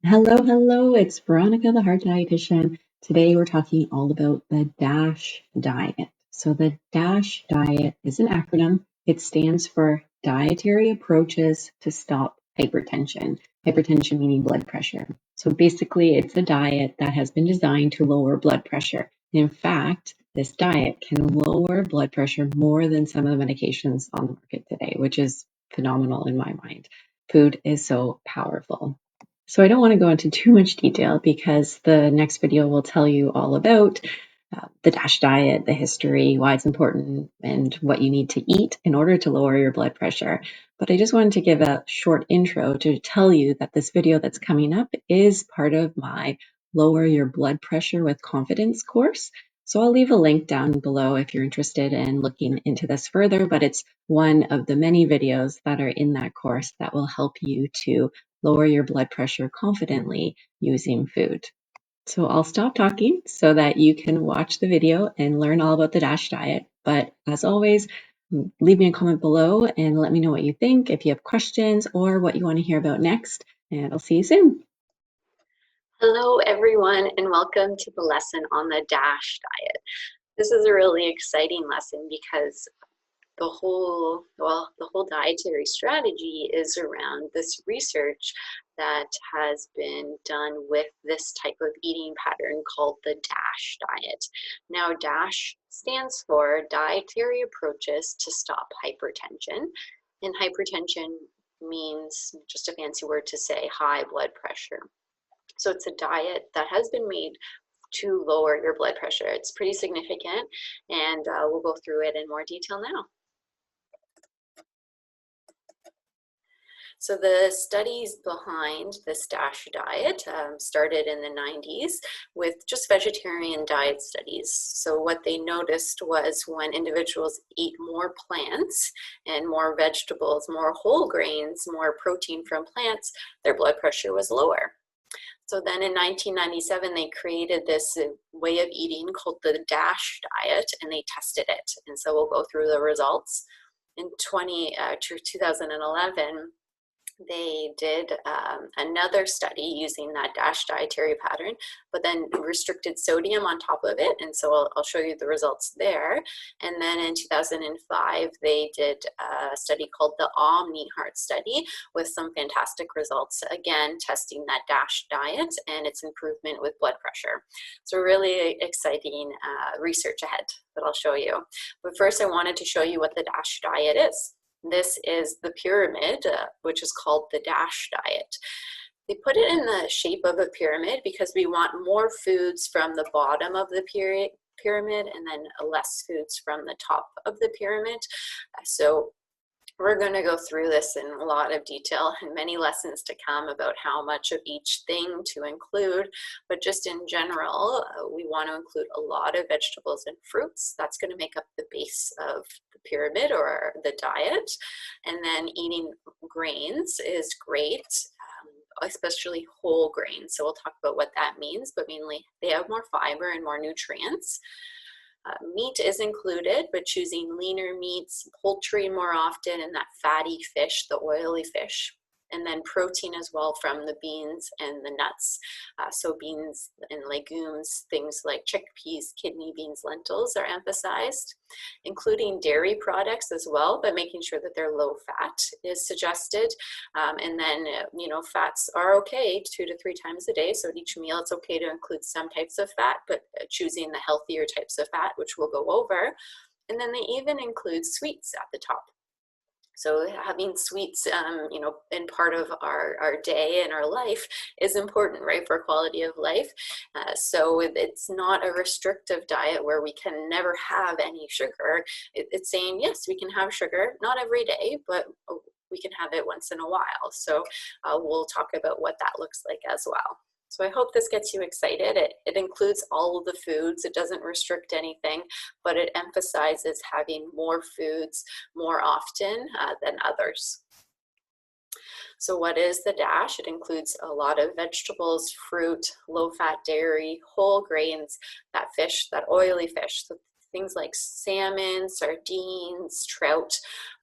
Hello, hello, it's Veronica, the Heart Dietitian. Today we're talking all about the DASH diet. So the DASH diet is an acronym. It stands for Dietary Approaches to Stop Hypertension. Hypertension meaning blood pressure. So basically it's a diet that has been designed to lower blood pressure. In fact, this diet can lower blood pressure more than some of the medications on the market today, which is phenomenal in my mind. Food is so powerful. So I don't want to go into too much detail because the next video will tell you all about the DASH diet, the history, why it's important, and what you need to eat in order to lower your blood pressure. But I just wanted to give a short intro to tell you that this video that's coming up is part of my Lower Your Blood Pressure with Confidence course. So I'll leave a link down below if you're interested in looking into this further, but it's one of the many videos that are in that course that will help you to lower your blood pressure confidently using food. So I'll stop talking so that you can watch the video and learn all about the DASH diet. But as always, leave me a comment below and let me know what you think, if you have questions or what you want to hear about next. And I'll see you soon. Hello everyone, and welcome to the lesson on the DASH diet. This is a really exciting lesson because the whole dietary strategy is around this research that has been done with this type of eating pattern called the DASH diet. Now, DASH stands for Dietary Approaches to Stop Hypertension, and hypertension means just a fancy word to say high blood pressure. So it's a diet that has been made to lower your blood pressure. It's pretty significant, and we'll go through it in more detail now. So the studies behind this DASH diet started in the 90s with just vegetarian diet studies. So what they noticed was when individuals eat more plants and more vegetables, more whole grains, more protein from plants, their blood pressure was lower. So then in 1997, they created this way of eating called the DASH diet, and they tested it. And so we'll go through the results. In 2011, they did another study using that DASH dietary pattern, but then restricted sodium on top of it. And so I'll show you the results there. And then in 2005, they did a study called the Omni Heart study with some fantastic results, again, testing that DASH diet and its improvement with blood pressure. So really exciting research ahead that I'll show you. But first, I wanted to show you what the DASH diet is. This is the pyramid, which is called the DASH diet. They put it in the shape of a pyramid because we want more foods from the bottom of the pyramid and then less foods from the top of the pyramid. So we're going to go through this in a lot of detail and many lessons to come about how much of each thing to include. But just in general, we want to include a lot of vegetables and fruits. That's going to make up the base of the pyramid or the diet. And then eating grains is great, especially whole grains. So we'll talk about what that means, but mainly they have more fiber and more nutrients. Meat is included, but choosing leaner meats, poultry more often, and that fatty fish, the oily fish. And then protein as well from the beans and the nuts. So beans and legumes, things like chickpeas, kidney beans, lentils are emphasized, including dairy products as well, but making sure that they're low fat is suggested. And then, fats are okay 2 to 3 times a day. So at each meal, it's okay to include some types of fat, but choosing the healthier types of fat, which we'll go over. And then they even include sweets at the top. So having sweets, in part of our day and our life is important, right, for quality of life. So it's not a restrictive diet where we can never have any sugar. It's saying, yes, we can have sugar, not every day, but we can have it once in a while. So we'll talk about what that looks like as well. So I hope this gets you excited. It includes all of the foods. It doesn't restrict anything, but it emphasizes having more foods more often than others. So what is the DASH? It includes a lot of vegetables, fruit, low-fat dairy, whole grains, that fish, that oily fish, so Things like salmon, sardines, trout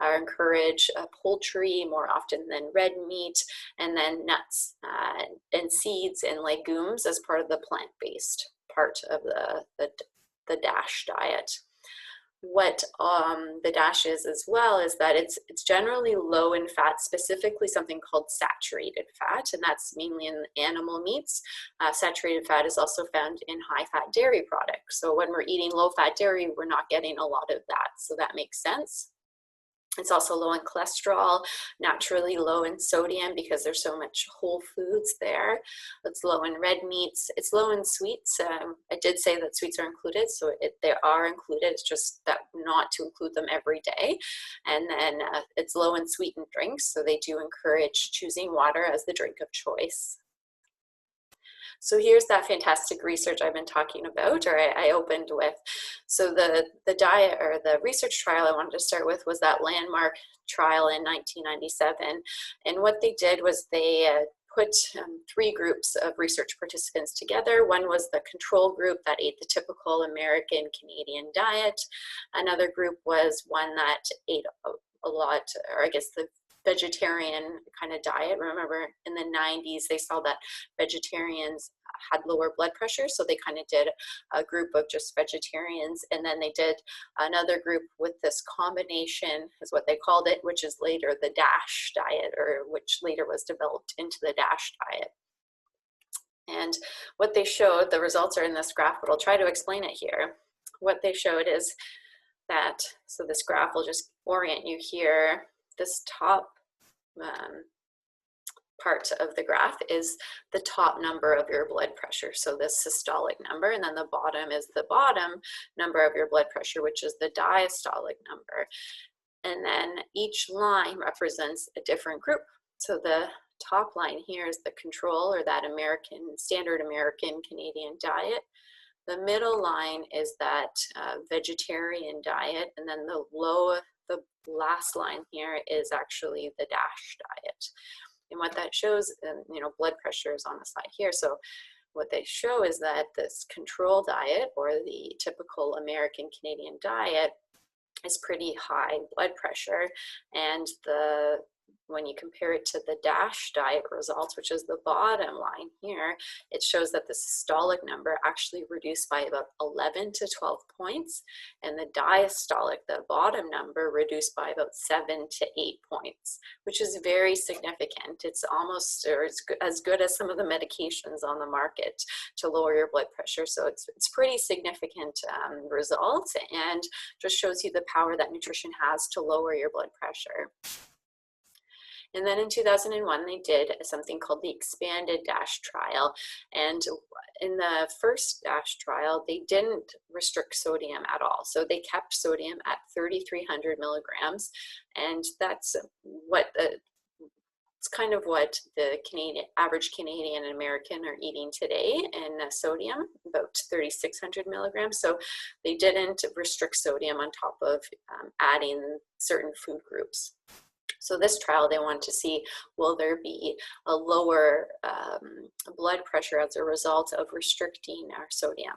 are encouraged, poultry more often than red meat, and then nuts and seeds and legumes as part of the plant-based part of the DASH diet. What the DASH is as well is that it's generally low in fat, specifically something called saturated fat, and that's mainly in animal meats. Saturated fat is also found in high-fat dairy products. So when we're eating low-fat dairy, we're not getting a lot of that, so that makes sense. It's also low in cholesterol, naturally low in sodium because there's so much whole foods there. It's low in red meats. It's low in sweets. I did say that sweets are included, so they are included. It's just that not to include them every day. And then it's low in sweetened drinks, so they do encourage choosing water as the drink of choice. So here's that fantastic research I've been talking about, or I opened with. So the diet, or the research trial I wanted to start with, was that landmark trial in 1997. And what they did was they put 3 groups of research participants together. One was the control group that ate the typical American Canadian diet. Another group was one that ate a lot, or I guess the vegetarian kind of diet. Remember in the 90s, they saw that vegetarians had lower blood pressure, so they kind of did a group of just vegetarians, and then they did another group with this combination, is what they called it, which is later the DASH diet, or which later was developed into the DASH diet. And what they showed, the results are in this graph, but I'll try to explain it here. What they showed is that, so this graph will just orient you here. This top part of the graph is the top number of your blood pressure, so this systolic number, and then the bottom is the bottom number of your blood pressure, which is the diastolic number. And then each line represents a different group. So the top line here is the control, or that standard American Canadian diet. The middle line is that vegetarian diet, and then the last line here is actually the DASH diet. And what that shows, blood pressure is on the side here. So what they show is that this control diet, or the typical American Canadian diet, is pretty high blood pressure, and when you compare it to the DASH diet results, which is the bottom line here, it shows that the systolic number actually reduced by about 11 to 12 points, and the diastolic, the bottom number, reduced by about 7 to 8 points, which is very significant. It's almost, or it's as good as some of the medications on the market to lower your blood pressure. So it's pretty significant results, and just shows you the power that nutrition has to lower your blood pressure. And then in 2001, they did something called the expanded DASH trial. And in the first DASH trial, they didn't restrict sodium at all. So they kept sodium at 3,300 milligrams. And that's it's kind of what the average Canadian and American are eating today in sodium, about 3,600 milligrams. So they didn't restrict sodium on top of adding certain food groups. So this trial, they want to see, will there be a lower blood pressure as a result of restricting our sodium?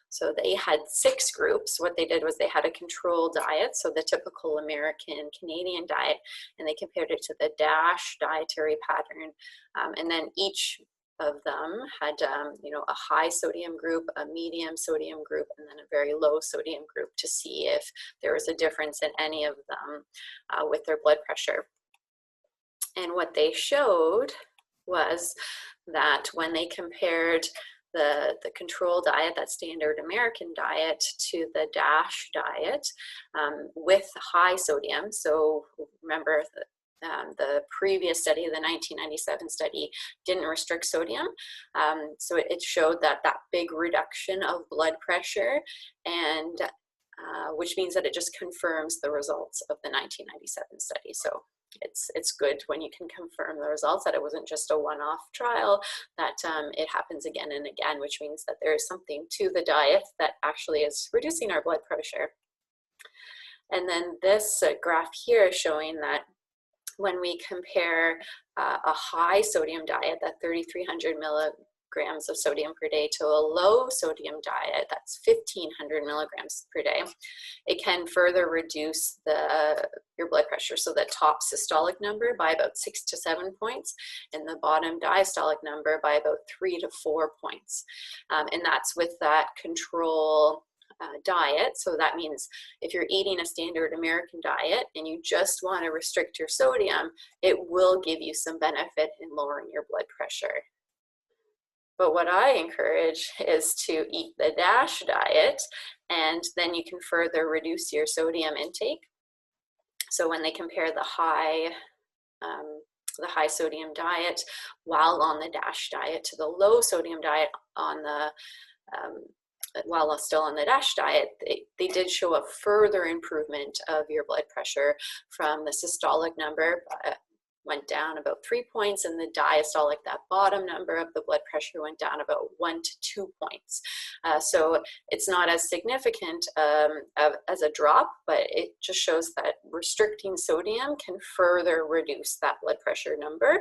So they had 6 groups. What they did was they had a control diet, so the typical American Canadian diet, and they compared it to the DASH dietary pattern. And then each of them had a high sodium group, a medium sodium group, and then a very low sodium group, to see if there was a difference in any of them with their blood pressure. And what they showed was that when they compared the control diet, that standard American diet, to the DASH diet with high sodium, so remember the previous study, the 1997 study, didn't restrict sodium. So it showed that big reduction of blood pressure, and which means that it just confirms the results of the 1997 study. So it's good when you can confirm the results, that it wasn't just a one-off trial, that it happens again and again, which means that there is something to the diet that actually is reducing our blood pressure. And then this graph here is showing that when we compare a high sodium diet, that 3,300 milligram grams of sodium per day to a low sodium diet, that's 1,500 milligrams per day, it can further reduce your blood pressure. So the top systolic number by about 6 to 7 points, and the bottom diastolic number by about 3 to 4 points. And that's with that control diet. So that means if you're eating a standard American diet and you just want to restrict your sodium, it will give you some benefit in lowering your blood pressure. But what I encourage is to eat the DASH diet, and then you can further reduce your sodium intake. So when they compare the high sodium diet while on the DASH diet to the low sodium diet on the while still on the DASH diet, they did show a further improvement of your blood pressure. From the systolic number went down about 3 points, and the diastolic, that bottom number of the blood pressure, went down about 1 to 2 points. So it's not as significant as a drop, but it just shows that restricting sodium can further reduce that blood pressure number,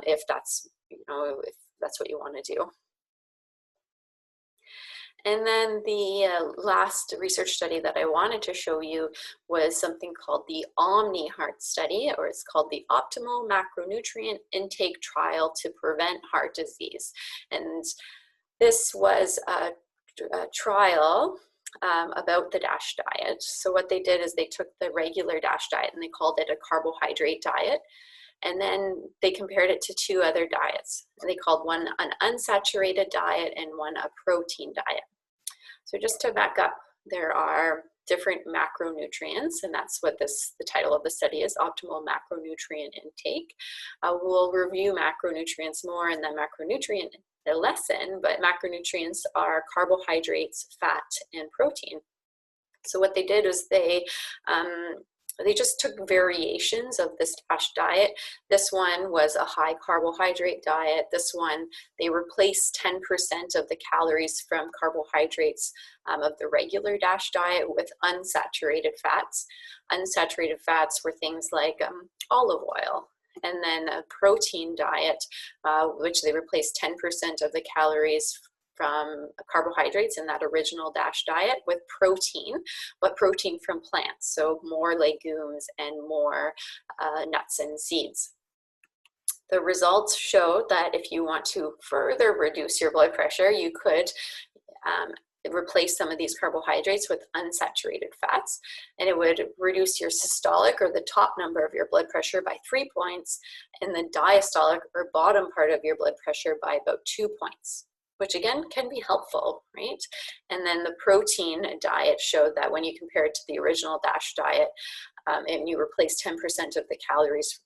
if that's what you want to do. And then the last research study that I wanted to show you was something called the OMNI-Heart study, or it's called the Optimal Macronutrient Intake Trial to Prevent Heart Disease. And this was a trial about the DASH diet. So what they did is they took the regular DASH diet and they called it a carbohydrate diet. And then they compared it to 2 other diets. They called one an unsaturated diet and one a protein diet. So just to back up, there are different macronutrients, and that's what the title of the study is, Optimal Macronutrient Intake. We'll review macronutrients more in the macronutrient lesson, but macronutrients are carbohydrates, fat, and protein. So what they did is they just took variations of this DASH diet. This one was a high carbohydrate diet. This one, they replaced 10% of the calories from carbohydrates of the regular DASH diet with unsaturated fats. Unsaturated fats were things like olive oil. And then a protein diet, which they replaced 10% of the calories from carbohydrates in that original DASH diet with protein, but protein from plants, so more legumes and more nuts and seeds. The results showed that if you want to further reduce your blood pressure, you could replace some of these carbohydrates with unsaturated fats, and it would reduce your systolic, or the top number of your blood pressure, by 3 points, and the diastolic, or bottom part of your blood pressure, by about 2 points, which again can be helpful, right? And then the protein diet showed that when you compare it to the original DASH diet, and you replace 10% of the calories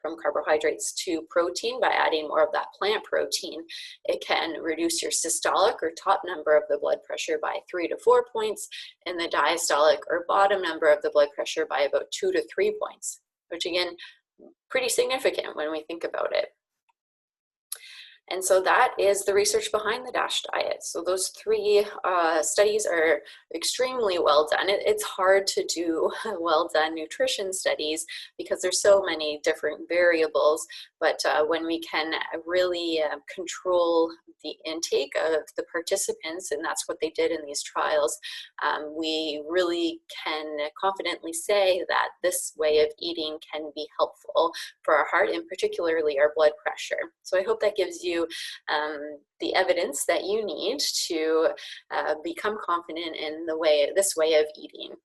from carbohydrates to protein by adding more of that plant protein, it can reduce your systolic, or top number of the blood pressure, by 3 to 4 points, and the diastolic, or bottom number of the blood pressure, by about 2 to 3 points, which again, pretty significant when we think about it. And so that is the research behind the DASH diet. So those 3 studies are extremely well done. It's hard to do well done nutrition studies because there's so many different variables, but when we can really control the intake of the participants, and that's what they did in these trials, we really can confidently say that this way of eating can be helpful for our heart, and particularly our blood pressure. So I hope that gives you the evidence that you need to become confident in this way of eating.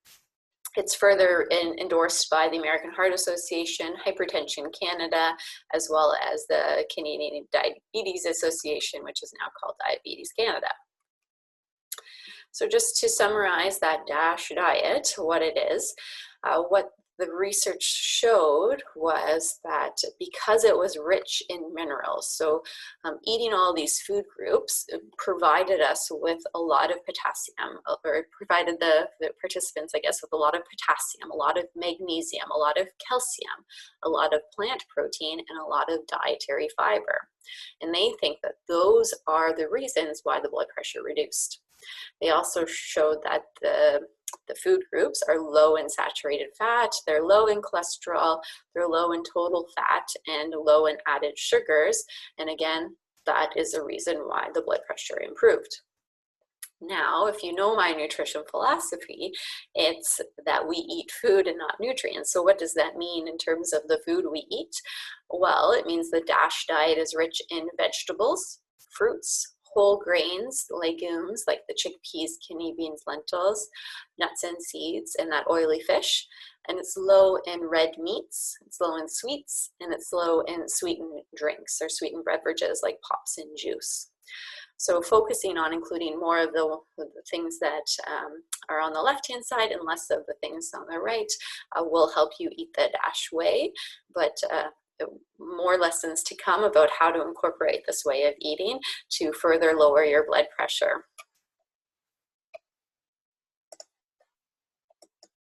It's further endorsed by the American Heart Association, Hypertension Canada, as well as the Canadian Diabetes Association, which is now called Diabetes Canada. So just to summarize that DASH diet, what it is, what the research showed was that because it was rich in minerals, so eating all these food groups provided us with a lot of potassium, or provided the participants, I guess, with a lot of potassium, a lot of magnesium, a lot of calcium, a lot of plant protein, and a lot of dietary fiber. And they think that those are the reasons why the blood pressure reduced. They also showed that the food groups are low in saturated fat, they're low in cholesterol, they're low in total fat, and low in added sugars. And again, that is the reason why the blood pressure improved. Now, if you know my nutrition philosophy, it's that we eat food and not nutrients. So what does that mean in terms of the food we eat? Well, it means the DASH diet is rich in vegetables, fruits, whole grains, legumes like the chickpeas, kidney beans, lentils, nuts and seeds, and that oily fish. And it's low in red meats, it's low in sweets, and it's low in sweetened drinks or sweetened beverages like pops and juice. So focusing on including more of the things that are on the left-hand side and less of the things on the right will help you eat the DASH way. But more lessons to come about how to incorporate this way of eating to further lower your blood pressure.